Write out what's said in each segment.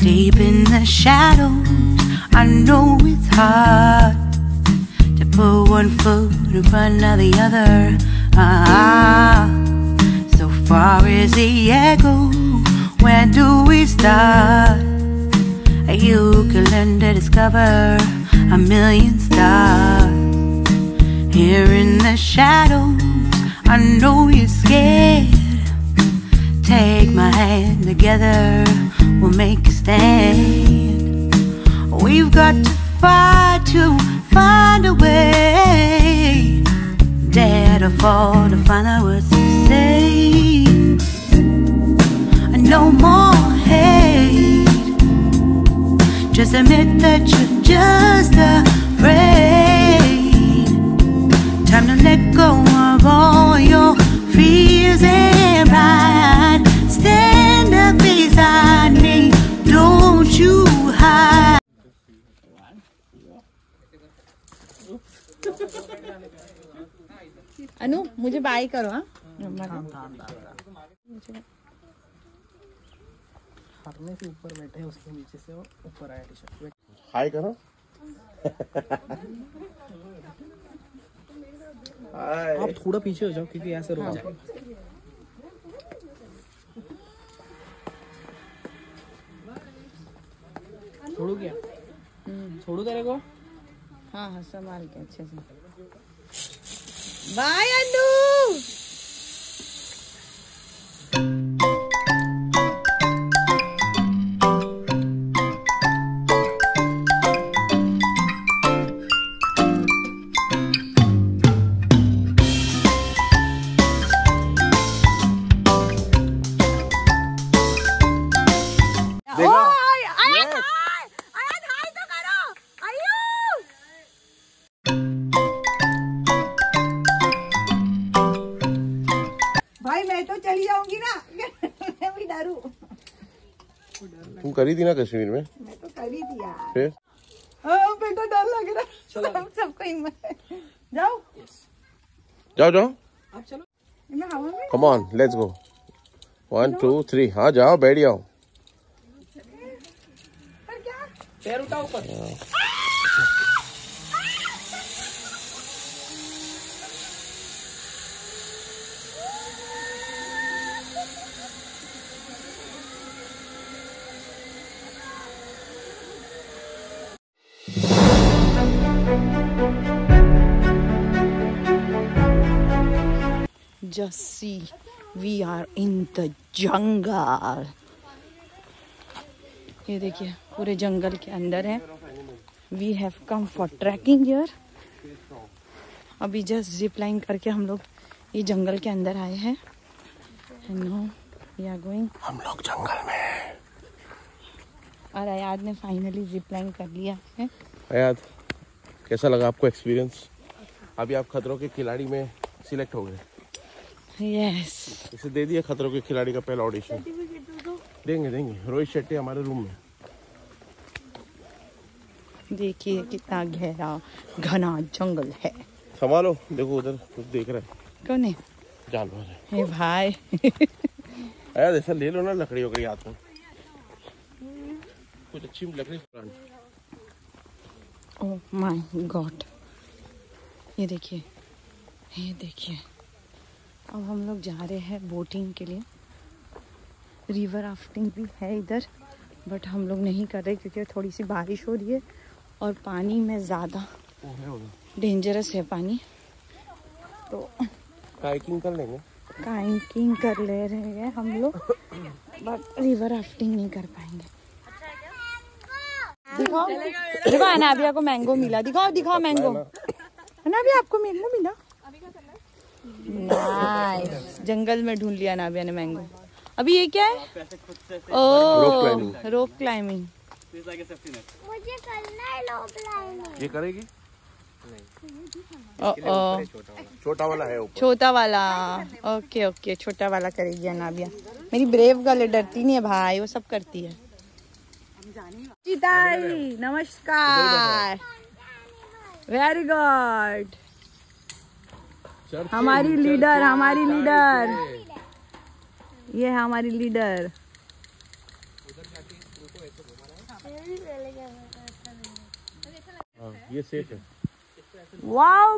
Deep in the shadows, I know it's hard to put one foot in front of the other. So far as the echo, where do we start? You can learn to discover a million stars. Here in the shadows, I know you're scared. Take my hand, together we'll make a stand. We've got to fight to find a way. Dare to fall to find out what to say. No more hate. Just admit that you're just afraid. Time to let go of all your fears and pride. Stand up beside me, don't you hide. अनु मुझे bye करो। हाँ हरने से ऊपर बैठे हैं, उसके नीचे से ऊपर आया टी-शर्ट। हाय करो। आप थोड़ा पीछे हो जाओ क्योंकि ऐसे रुक जाए। छोड़ू क्या? छोड़ू तेरे को? हाँ हाँ संभाल के अच्छे से। बाय अनु। मैं तो चली जाऊंगी ना। मैं भी डरू। तुम करी थी ना कश्मीर में? मैं तो करी थी यार। फिर? बेटा डर लग रहा है। सबको हिम्मत। जाओ जाओ जाओ। आप चलो। मैं हवा में। Come on let's go. 1 2 3 हाँ जाओ बैठ जाओ। पर क्या? पैर उठाओ ऊपर। Just see, we are in the jungle. ये देखिए पूरे जंगल के अंदर है। We have come for trekking here. अभी जस्ट जिप लाइन करके हम लोग ये जंगल के अंदर आए हैं। And now we are going. हम लोग जंगल में। और अयाद ने फाइनली जिप लाइन कर लिया है। अयाद कैसा लगा आपको एक्सपीरियंस? अभी आप खतरों के खिलाड़ी में सिलेक्ट हो गए। यस। इसे दे दिया खतरों के खिलाड़ी का पहला ऑडिशन। देंगे देंगे। रोहित शेट्टी हमारे रूम में। देखिए कितना गहरा घना जंगल है। संभालो देखो उधर कुछ देख रहा है। कौन है? जानवर है। हे भाई। अयाद ऐसा ले लो ना लकड़ी वकड़ी हाथ में। कुछ अच्छी लकड़ी। Oh my God. ये देखिए ये देखिए। अब हम लोग जा रहे हैं बोटिंग के लिए। रिवर राफ्टिंग भी है इधर बट हम लोग नहीं कर रहे क्योंकि थोड़ी सी बारिश हो रही है और पानी में ज़्यादा डेंजरस है पानी। तो कायाकिंग कर लेंगे। कायाकिंग कर ले रहे हैं हम लोग बट रिवर राफ्टिंग नहीं कर पाएंगे। दिखाओ दिखाओ अनाबिया को मैंगो मिला। दिखाओ दिखाओ मैंगो। अनाबिया आपको मैंगो मिला? नाइस। जंगल में ढूंढ लिया अनाबिया ने मैंगो। अभी ये क्या है? ओह रोप क्लाइंबिंग। मुझे करना है रोप क्लाइंबिंग। ये करेगी? छोटा वाला है ऊपर। छोटा वाला। ओके ओके छोटा वाला करेगी अनाबिया। मेरी ब्रेव गर्ल डरती नहीं है भाई, वो सब करती है। जीताई नमस्कार। Very good. हमारी लीडर ये है हमारी लीडर। ये सेफ है। वाओ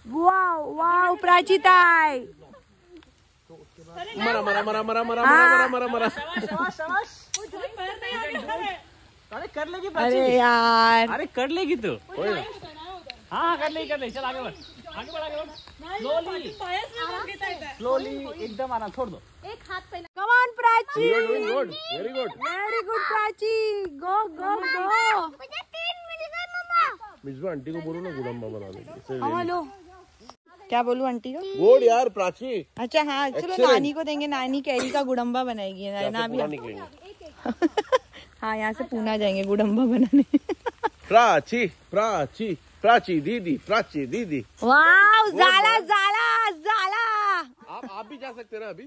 वाओ वाओ प्राची ताई। मरा मरा मरा मरा मरा मरा मरा मरा। अरे कर लेगी अरे यार, अरे कर लेगी तू। कोई ना। हाँ कर लेगी, कर ले। चल आगे बढ़, आगे बढ़, आगे बढ़। स्लोली एकदम आना, छोड़ दो। एक हाथ पे come on Prachi. You are doing good, very good. Very good Prachi, go go go. मुझे 3 मिल गए मम्मा। मिसबा आंटी को बोलो ना गुड़म्बा बनाने के। हेलो, क्या बोलूं आंटी को? गुड यार प्राची। अच्छा हाँ चलो, Excellent. नानी को देंगे, नानी कैरी का गुड़म्बा बनाएगी ना भी। निकलेंगे। हाँ यहाँ से पूना जाएंगे गुड़म्बा बनाने। प्राची प्राची प्राची दीदी, प्राची दीदी। वाह, जाला जाला जाला। आप भी जा सकते हैं ना अभी।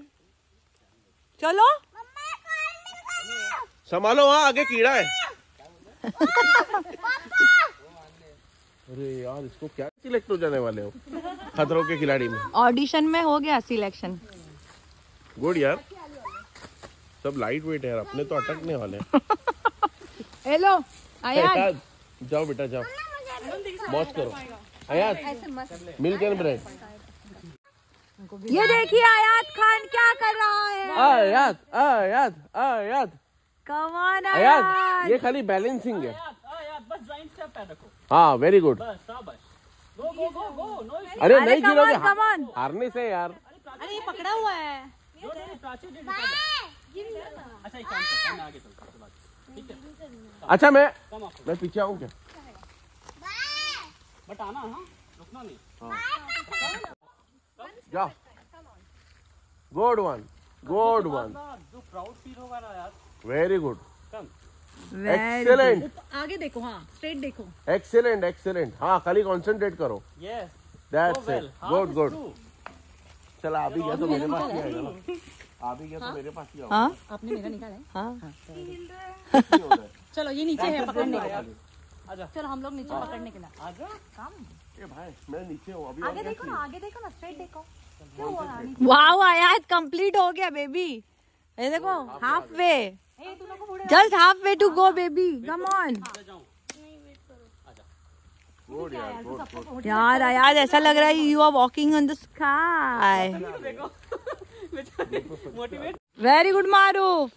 चलो संभालो, वहाँ आगे कीड़ा है। अरे यार, इसको क्या सिलेक्ट हो जाने वाले हो खतरों के खिलाड़ी में? ऑडिशन में हो गया सिलेक्शन। गुड यार, सब लाइट वेट है यार, अपने तो अटकने वाले हैं। हेलो आयात, जाओ बेटा जाओ, मौज करो। आयात, मिल्क एंड ब्रेड। ये देखिए आयात खान क्या कर रहा है। आयात आयात आयात कम ऑन आयात, आयात। ये खाली बैलेंसिंग है। बस जॉइंट स्टेप पे रखो, हाँ वेरी गुड। बस शाबाश। गो गो गो गो। नो अरे अरे नहीं come गिरोगे, on, come on। हारने से यार। अरे ये पकड़ा हुआ है। प्राची दे। अच्छा एक काम कर, मैं आगे चलता हूँ, ठीक है? अच्छा मैं पीछे आऊँ क्या? बट आना, हाँ रुकना नहीं। जाओ, गुड वन, गुड वन, जो प्राउड फील होगा ना यार। वेरी गुड, कम। एक्सेलेंट, आगे देखो, हाँ स्ट्रेट देखो। Excellent excellent. हाँ खाली कंसंट्रेट करो। Yes that's it, good good. चला अभी गया तो मेरे पास ही आएगा ना। अभी गया तो मेरे पास ही आएगा। हाँ आपने मेरा निकाला है। हाँ चलो ये नीचे है पकड़ने के लिए। आजा, चलो हम लोग नीचे पकड़ने के लिए। आजा। ए भाई मैं नीचे हूँ अभी। आगे देखो ना, आगे देखो ना, स्ट्रेट देखो। वाओ आयात, कंप्लीट हो गया बेबी। ये देखो half way, just half way to go baby, come on. Good यार, गुड। यार आयात ऐसा लग रहा है you are walking on the sky. Motivate. Very good Maroof.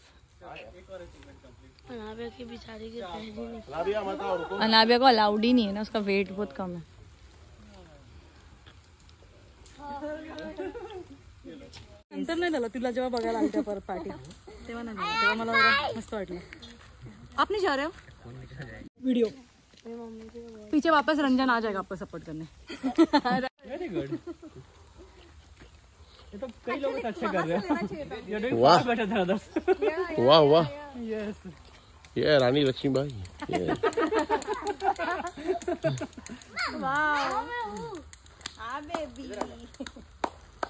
Anabia की बेचारी की पहली नहीं। लाबिया मत आओ, रुको। अनाबिया को अलाउड ही नहीं है ना, उसका वेट बहुत कम है। नंतर नाही झालं, तुला जेव्हा बघायला आली परत पार्टी तेव्हा नाही झालं, तेव्हा मला जरा मस्त वाटलं। आप नहीं जा रहे हो वीडियो? पीछे वापस रंजन आ जाएगा आपको सपोर्ट करने। Very good. ये तो कई लोग अच्छे कर रहे हैं। You're doing वाह। far better than others. वाह वाह, Yes. ये रानी लक्ष्मीबाई।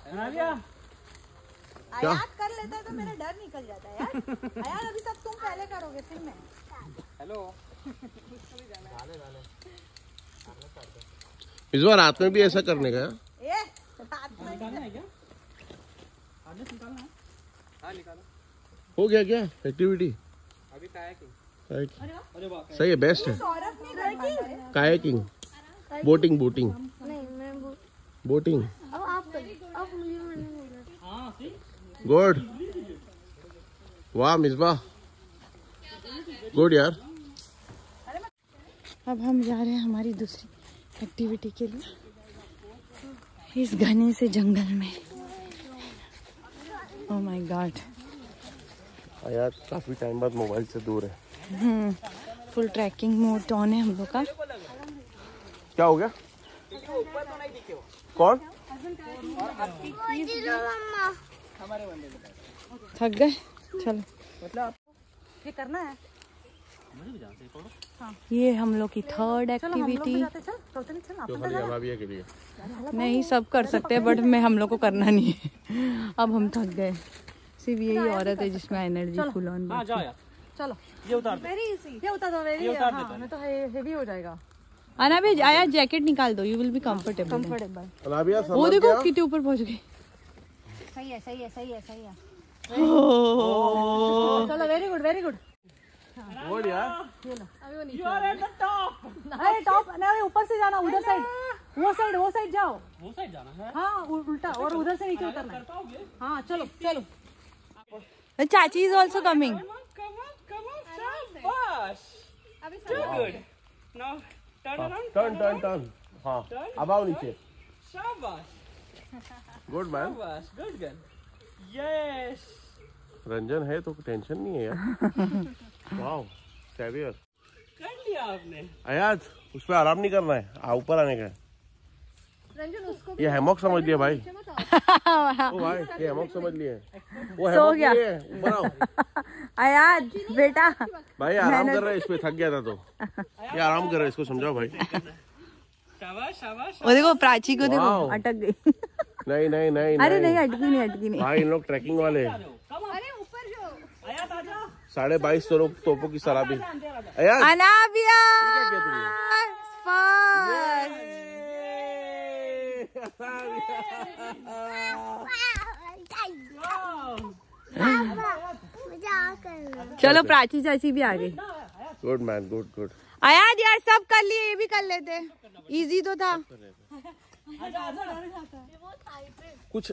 अनाबिया, क्या? कर लेता है तो मेरा डर निकल जाता है यार। यार अभी सब तुम पहले करोगे फिर मैं। हेलो। इस बार रात में भी ऐसा करने का है? निकालना है क्या? आदेश निकालना है? हाँ निकालो। हो गया क्या एक्टिविटी? अभी कायाकिंग। Kayaking। अरे वाह। सही है, बेस्ट है। कायाकिंग, बोटिंग बोटिंग नहीं मैं बोटिंग। अब आप अब मुझे मैंने बोला। हाँ सी। गुड, वाह मिसबा, गुड यार। अब हम जा रहे हैं हमारी दूसरी एक्टिविटी के लिए, इस घने से जंगल में। ओह माय गॉड, यार काफी टाइम बाद मोबाइल से दूर है। फुल ट्रैकिंग मोड ऑन है हम लोग का। क्या हो गया? कौन? थक गए, चलो। ये करना है। ये हम लोग की थर्ड एक्टिविटी। तो खाली अलाबिया के लिए। नहीं सब कर सकते हैं बट मैं हम लोग को करना नहीं है। अब हम थक गए। सिर्फ यही औरत है जिसमें एनर्जी फुल ऑन। हाँ जाओ यार। चलो ये उतार दो। ये उतार दो, ये उतार दो पहले। नहीं तो हेवी हो जाएगा। आना भी आया, जैकेट निकाल दो, यू विल बी कंफर्टेबल। अलाबिया वो समझ देखो गया? कितने ऊपर पहुंच गई। सही है सही है सही है सही है। चलो very good very good. What यार? You are at the top. अरे टॉप नहीं, ऊपर से जाना, उधर साइड, वो साइड जाओ। वो साइड जाना है। हाँ उल्टा, और उधर से नीचे उतरना है। कर पाओगे? हाँ चलो चलो। चाची is also coming. Come on, शाबाश। Too good. Now turn around. Turn. हाँ, अब आओ नीचे। शाबाश, Good man. शाबाश, good girl. Yes. रंजन है तो टेंशन नहीं है यार। Wow, saviour. कर लिया आपने। अयाज, उस पे आराम नहीं करना है, ऊपर आने का है। ये हैमॉक समझ लिया भाई। ओ भाई, ये हैमॉक समझ लिया है। वो हैमॉक नहीं है, ऊपर आओ। अयाज बेटा, भाई आराम कर रहा है, इस पे थक गया था तो। ये आराम कर रहा है, इसको समझाओ भाई। शाबाश। वो देखो प्राची को देखो, वाओ। अटक गई। नहीं। अरे नहीं, अटकी नहीं। भाई इन लोग ट्रैकिंग वाले हैं। अरे ऊपर जो आयात आजा। 22.5 तोपों की शराबी। अयाज, अनाबिया क्या किया तुमने? चलो प्राची चाची भी आ गई। Good man, good. अयाज यार सब कर लिए, ये भी कर लेते, इजी तो था। कुछ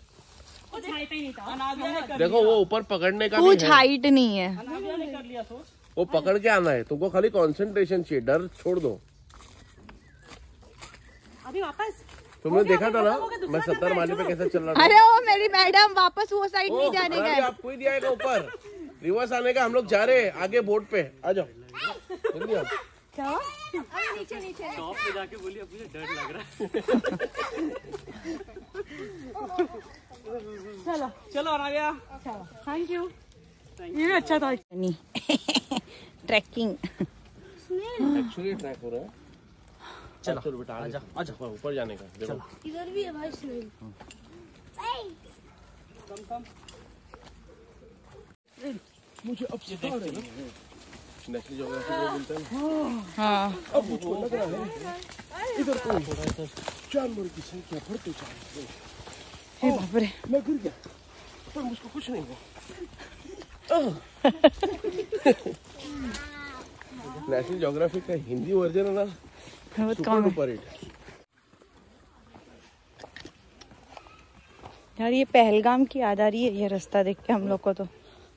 अनाबिया ने कर देखो, वो ऊपर पकड़ने का कुछ भी है। हाइट नहीं है। अनाबिया ने कर लिया सोच। वो पकड़ के आना है तुमको, खाली कंसंट्रेशन चाहिए, डर छोड़ दो। अभी वापस। तुमने देखा था ना मैं 70 माले पे कैसे चल रहा था। अरे ओ मेरी मैडम, वापस वो साइड नहीं जाने का है। आपको ही दिया है ऊपर, रिवर्स आने का। हम लोग जा रहे हैं आगे बोट पे, आ जाओ जल्दी आओ। नीचे टॉप पे जाके बोलिए मुझे डर लग रहा है। चलो अनाबिया। थैंक यू, ये भी अच्छा था। ट्रैकिंग एक्चुअली ट्रैक हो रहा है। चलो बेटा, आजा ऊपर जाने का। देखो इधर भी है भाई स्नेल। मुझे अब सिखा रहे हैं नेशनल ज्योग्राफी में मिलता है ना। हाँ। अब मुझको लग रहा है इधर कोई जानवर की संख्या बढ़ती जा रही है। हे बाप रे, मैं गिर गया पर मुझको कुछ नहीं हुआ। नेशनल ज्योग्राफी का हिंदी वर्जन है ना, बहुत सुपर कम है डुपर हिट। यार। ये पहलगाम की याद आ रही है ये रास्ता देख के हम लोग को। तो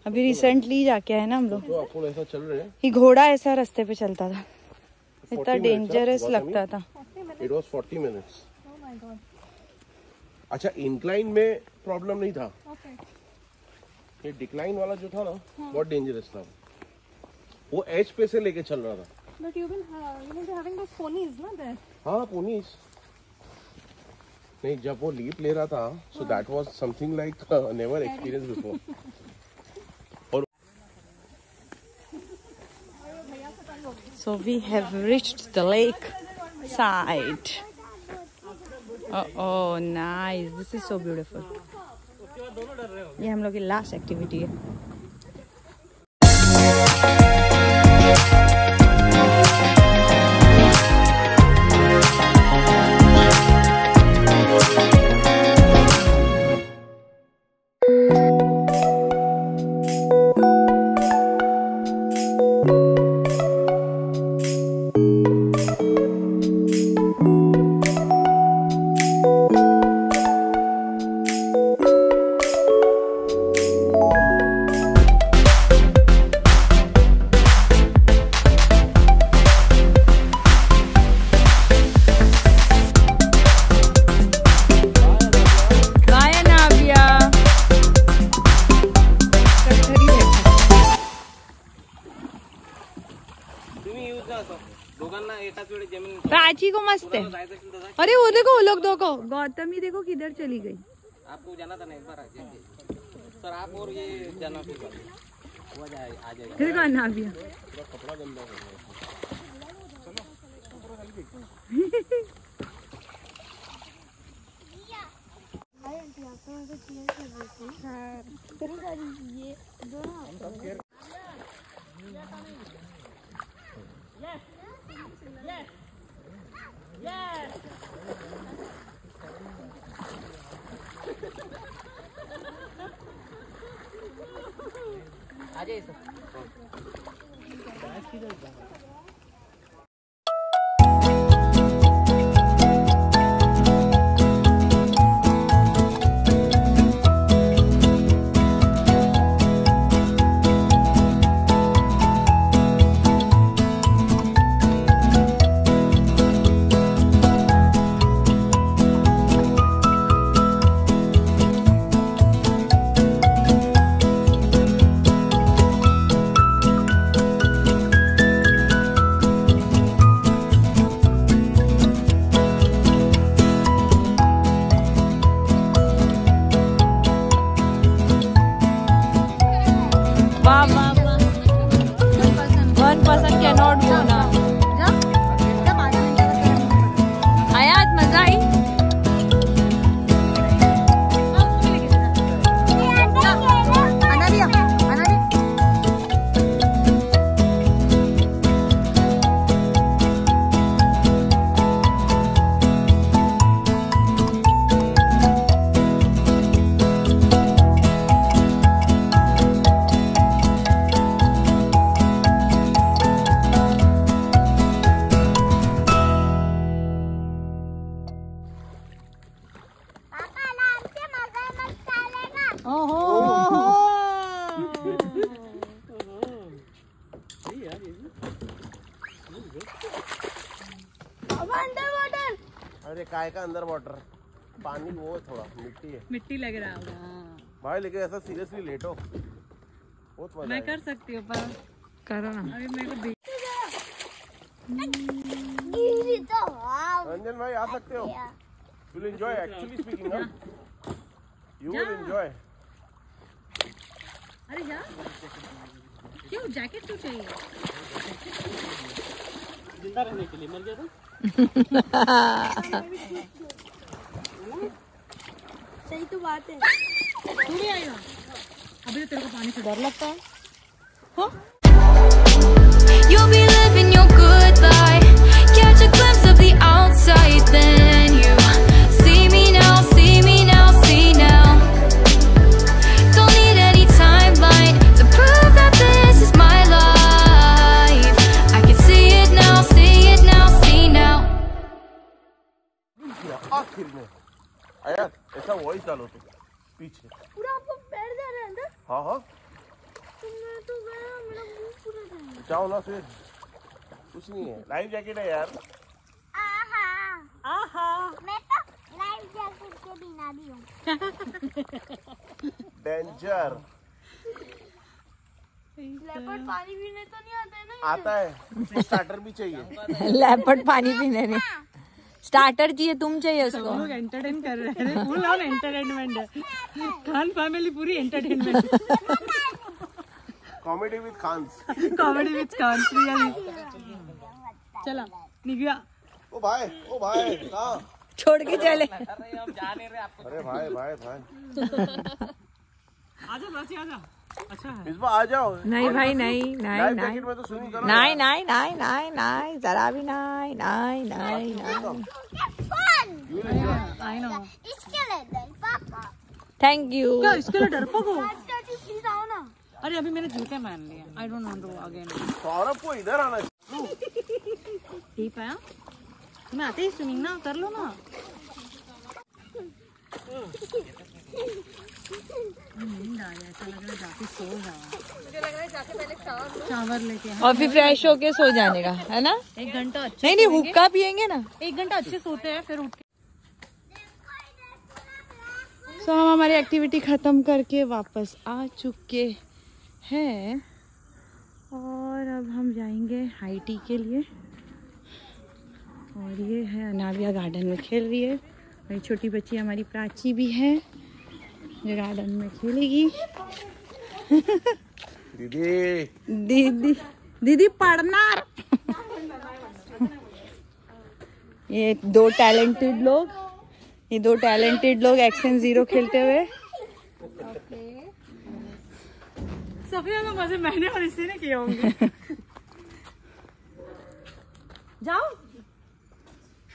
अभी रिसेंटली जाके आए ना हम लोग। तो आपको ऐसा चल रहे हैं, ये घोड़ा ऐसा रास्ते पे चलता था, इतना 40 डेंजरस minutes, लगता था। It was 40 minutes. अच्छा, इंक्लाइन में प्रॉब्लम नहीं था, ये डिक्लाइन वाला जो था ना बहुत डेंजरस था। वो एज पे से लेके चल रहा था। But you've been having those ponies, ना there? हाँ, पोनीस नहीं, जब वो लीप ले रहा था, so that was something like never experience before. So we have reached the lake side. Oh, nice. This is so beautiful. ये हम लोग की लास्ट एक्टिविटी है। प्राची को मस्त है। अरे वो देखो, वो लोग देखो, गौतमी देखो किधर चली गई। आपको जाना था ना एक बार, सर आप और ये जाना फिर आ जाएगा। फिर करना भी कपड़ा गंदा हो गया। ये दोनों आ जाइए सर। अरे काय का अंदर वाटर पानी वो थोड़ा मिट्टी है, मिट्टी लग रहा होगा भाई, लेकिन ऐसा सीरियसली लेटो बहुत मजा मैं कर सकती हूँ पर करो ना अभी मेरे को रंजन भाई आ सकते हो, you will enjoy, actually speaking you will enjoy. अरे जा क्यों जैकेट क्यों चाहिए? जिंदा रहने के लिए, मर गया था। सही तो बात है। तू भी आएगा? अभी तो तेरे को पानी से डर लगता है। हाँ? You'll be living your good life, catch a glimpse of the outside, then you see me now, see me now, see now. Don't need any timeline to prove that this is my life. I can see it now, see it now, see now. आखिर में आया ऐसा voice डालो तो पीछे पूरा आपको पैर जा रहा है अंदर। हाँ हाँ तो मैं तो गया, मेरा मुंह पूरा जा रहा है। जाओ ना फिर, कुछ नहीं है, लाइफ जैकेट है यार। मैं तो लाइफ जैकेट के बिना भी हूँ। डेंजर। लेपर्ड पानी पीने तो नहीं आता है ना? आता है, स्टार्टर भी चाहिए। लेपर्ड पानी पीने नहीं, स्टार्टर चाहिए, तुम चाहिए उसको। लोग एंटरटेन कर रहे हैं, फुल ऑन एंटरटेनमेंट है। खान फैमिली पूरी entertainment, comedy with Khans, comedy with Khans. चला निकला। ओ भाई कहाँ छोड़ के चले। अरे भाई आजा बाची आजा। अच्छा है, इस बार आ जाओ। नहीं भाई नहीं लाइफ नहीं जैकेट में तो स्विमिंग करो। नहीं नहीं नहीं नहीं नहीं जरा भी नहीं नहीं नहीं नहीं। I know. इसके लिए डर पापा। Thank you. क्या इसके लिए डरपोक हो? प्लीज आओ ना। अरे अभी मैंने जूते पहन लिए, I don't want to again. Saurabh को इधर आना ठीक है, तुम्हें आते ही स्विमिंग ना कर लो ना। नींद आ गया, ऐसा लग रहा है जाके सो जाओ। मुझे लग रहा है जाके पहले शावर लेके और फिर फ्रेश होके सो जाने का है ना। 1 घंटा अच्छे नहीं हुक्का पियेंगे ना। 1 घंटा अच्छे सोते हैं, फिर उठ के। तो हम हमारी एक्टिविटी ख़त्म करके वापस आ चुके हैं और अब हम जाएंगे हाई टी के लिए। और ये है अनाविया गार्डन में खेल रही है, मेरी छोटी बच्ची हमारी प्राची भी है जो गार्डन में खेलेगी। दीदी पढ़ना। ये दो टैलेंटेड लोग एक्शन 0 खेलते हुए। सबसे ज्यादा मजे मैंने और इसी ने किए होंगे। जाओ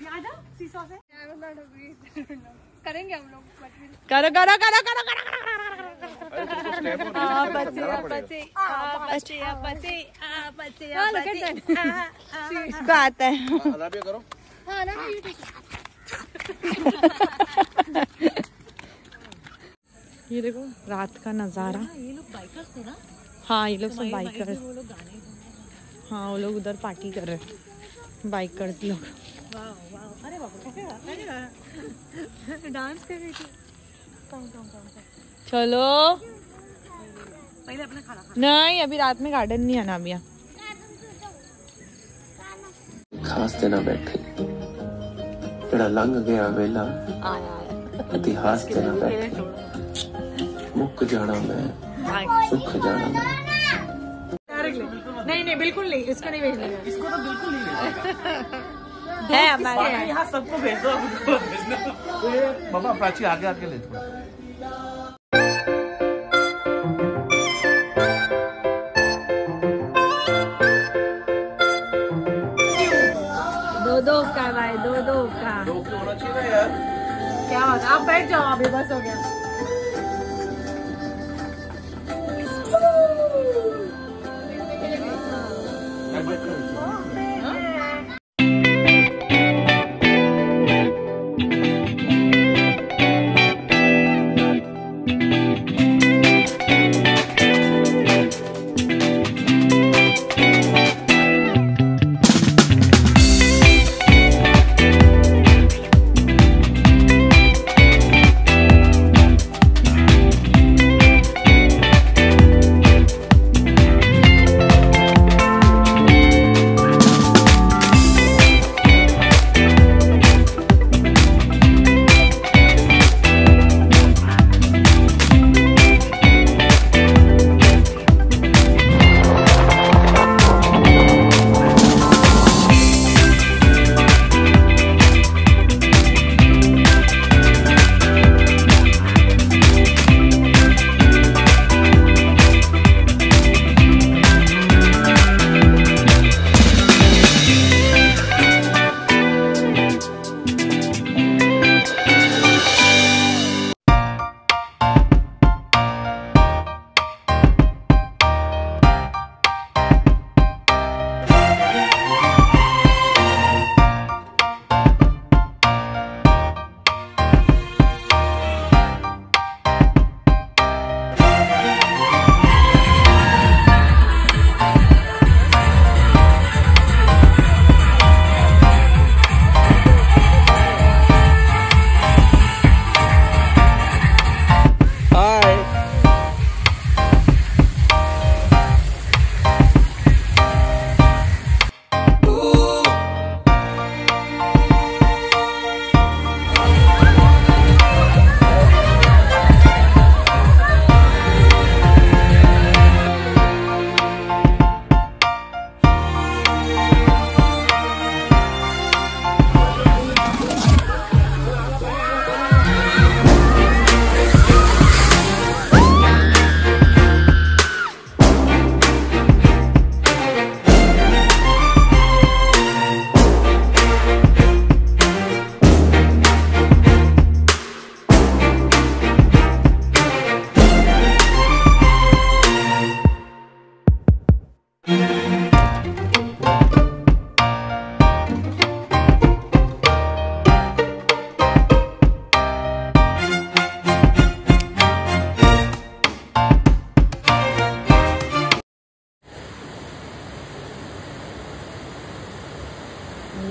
आ जाओ सीसॉ से। करेंगे हम लोग। करो करो करो करो करो इसको आता है। ये देखो रात का नजारा। ये लोग बाइकर्स थे ना? हाँ ये लोग सब बाइकर्स। हाँ वो लोग उधर पार्टी कर रहे हैं, बाइकर्स लोग। अरे डांस कर रही थी। चलो पहले अपने खाना नहीं, अभी रात में गार्डन नहीं आना अभी। खास दिन बैठे जड़ा लंघ गया वेला इतिहास दिन बैठे मुक जाना मैं सुख जाना मैं। नहीं बिल्कुल नहीं, इसको नहीं भेजना। इसको तो बिल्कुल नहीं है हमारे यहाँ सबको भेज दो। बाबा प्राची आगे आके ले थोड़ा। दो का भाई, दो का। दो क्यों होना चाहिए ना यार? क्या बात, आप बैठ जाओ अभी, बस हो गया।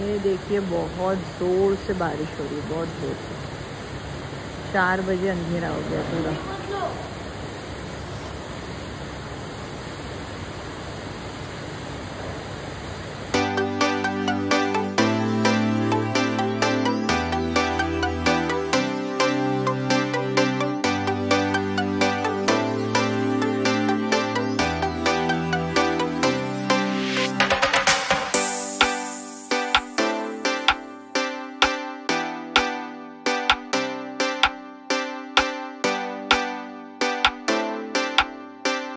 ये देखिए बहुत ज़ोर से बारिश हो रही है, बहुत ज़ोर से। 4 बजे अंधेरा हो गया पूरा।